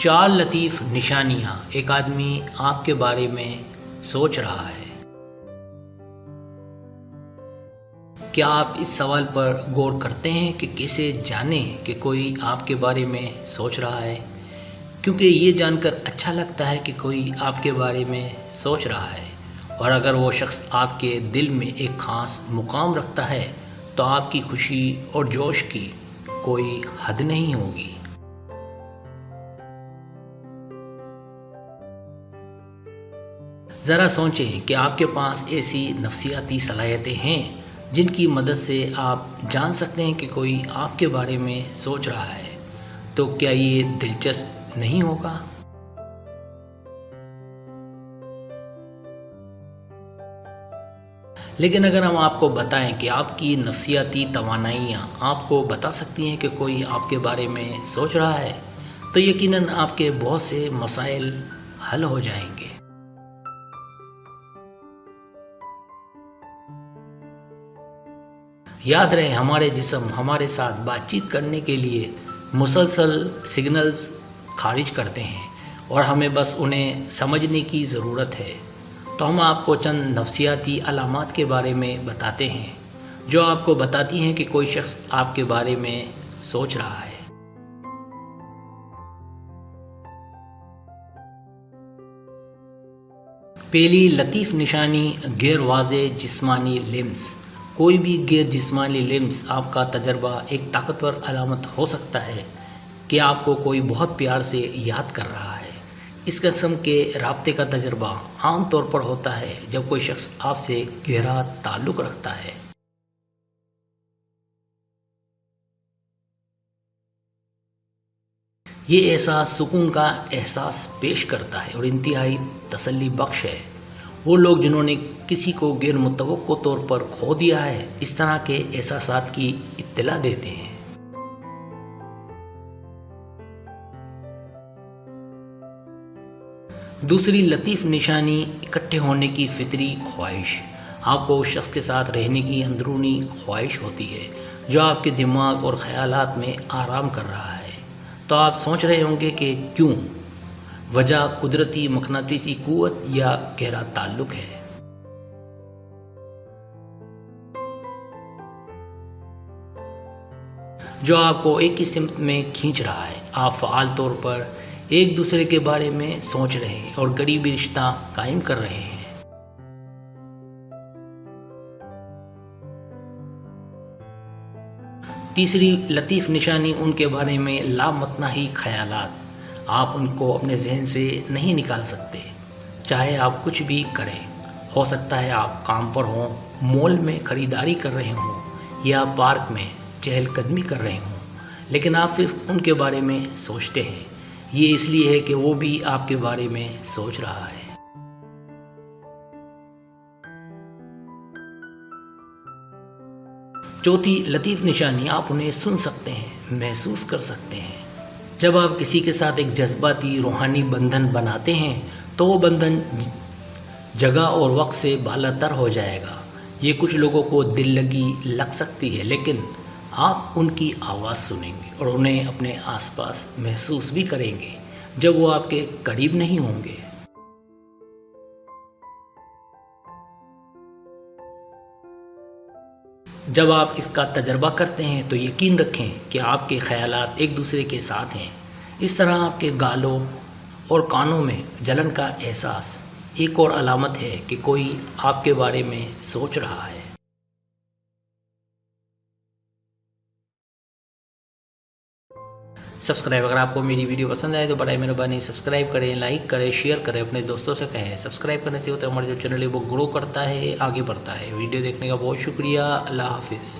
4 لطیف نشانیاں ایک آدمی آپ کے بارے میں سوچ رہا ہے۔ کیا آپ اس سوال پر غور کرتے ہیں کہ کیسے جانیں کہ کوئی آپ کے بارے میں سوچ رہا ہے؟ کیونکہ یہ جان کر اچھا لگتا ہے کہ کوئی آپ کے بارے میں سوچ رہا ہے، اور اگر وہ شخص آپ کے دل میں ایک خاص مقام رکھتا ہے تو آپ کی خوشی اور جوش کی کوئی حد نہیں ہوگی۔ ذرا سوچیں کہ آپ کے پاس ایسی نفسیاتی صلاحیتیں ہیں جن کی مدد سے آپ جان سکتے ہیں کہ کوئی آپ کے بارے میں سوچ رہا ہے، تو کیا یہ دلچسپ نہیں ہوگا؟ لیکن اگر ہم آپ کو بتائیں کہ آپ کی نفسیاتی توانائیاں آپ کو بتا سکتی ہیں کہ کوئی آپ کے بارے میں سوچ رہا ہے، تو یقیناً آپ کے بہت سے مسائل حل ہو جائیں گے۔ یاد رہے، ہمارے جسم ہمارے ساتھ بات چیت کرنے کے لیے مسلسل سگنلز خارج کرتے ہیں، اور ہمیں بس انہیں سمجھنے کی ضرورت ہے۔ تو ہم آپ کو چند نفسیاتی علامات کے بارے میں بتاتے ہیں جو آپ کو بتاتی ہیں کہ کوئی شخص آپ کے بارے میں سوچ رہا ہے۔ پہلی لطیف نشانی غیر واضح جسمانی لمس۔ کوئی بھی غیر جسمانی لمس آپ کا تجربہ ایک طاقتور علامت ہو سکتا ہے کہ آپ کو کوئی بہت پیار سے یاد کر رہا ہے۔ اس قسم کے رابطے کا تجربہ عام طور پر ہوتا ہے جب کوئی شخص آپ سے گہرا تعلق رکھتا ہے۔ یہ احساس سکون کا احساس پیش کرتا ہے اور انتہائی تسلی بخش ہے۔ وہ لوگ جنہوں نے کسی کو غیر متوقع طور پر کھو دیا ہے اس طرح کے احساسات کی اطلاع دیتے ہیں۔ دوسری لطیف نشانی اکٹھے ہونے کی فطری خواہش۔ آپ کو اس شخص کے ساتھ رہنے کی اندرونی خواہش ہوتی ہے جو آپ کے دماغ اور خیالات میں آرام کر رہا ہے۔ تو آپ سوچ رہے ہوں گے کہ کیوں؟ وجہ قدرتی مقناطیسی قوت یا گہرا تعلق ہے۔ جو آپ کو ایک ہی سمت میں کھینچ رہا ہے۔ آپ فعال طور پر ایک دوسرے کے بارے میں سوچ رہے ہیں اور قریبی رشتہ قائم کر رہے ہیں۔ تیسری لطیف نشانی ان کے بارے میں لامتناہی خیالات۔ آپ ان کو اپنے ذہن سے نہیں نکال سکتے، چاہے آپ کچھ بھی کریں۔ ہو سکتا ہے آپ کام پر ہوں، مال میں خریداری کر رہے ہوں یا پارک میں چہل قدمی کر رہے ہوں، لیکن آپ صرف ان کے بارے میں سوچتے ہیں۔ یہ اس لیے ہے کہ وہ بھی آپ کے بارے میں سوچ رہا ہے۔ چوتھی لطیف نشانی، آپ انہیں سن سکتے ہیں، محسوس کر سکتے ہیں۔ جب آپ کسی کے ساتھ ایک جذباتی روحانی بندھن بناتے ہیں تو وہ بندھن جگہ اور وقت سے بالا تر ہو جائے گا۔ یہ کچھ لوگوں کو دل لگی لگ سکتی ہے، لیکن آپ ان کی آواز سنیں گے اور انہیں اپنے آس پاس محسوس بھی کریں گے جب وہ آپ کے قریب نہیں ہوں گے۔ جب آپ اس کا تجربہ کرتے ہیں تو یقین رکھیں کہ آپ کے خیالات ایک دوسرے کے ساتھ ہیں۔ اس طرح آپ کے گالوں اور کانوں میں جلن کا احساس ایک اور علامت ہے کہ کوئی آپ کے بارے میں سوچ رہا ہے۔ اگر آپ کو میری ویڈیو پسند آئے تو برائے مہربانی سبسکرائب کریں، لائک کریں، شیئر کریں، اپنے دوستوں سے کہیں۔ سبسکرائب کرنے سے ہوتا ہے ہمارا جو چینل ہے وہ گرو کرتا ہے، آگے بڑھتا ہے۔ ویڈیو دیکھنے کا بہت شکریہ۔ اللہ حافظ۔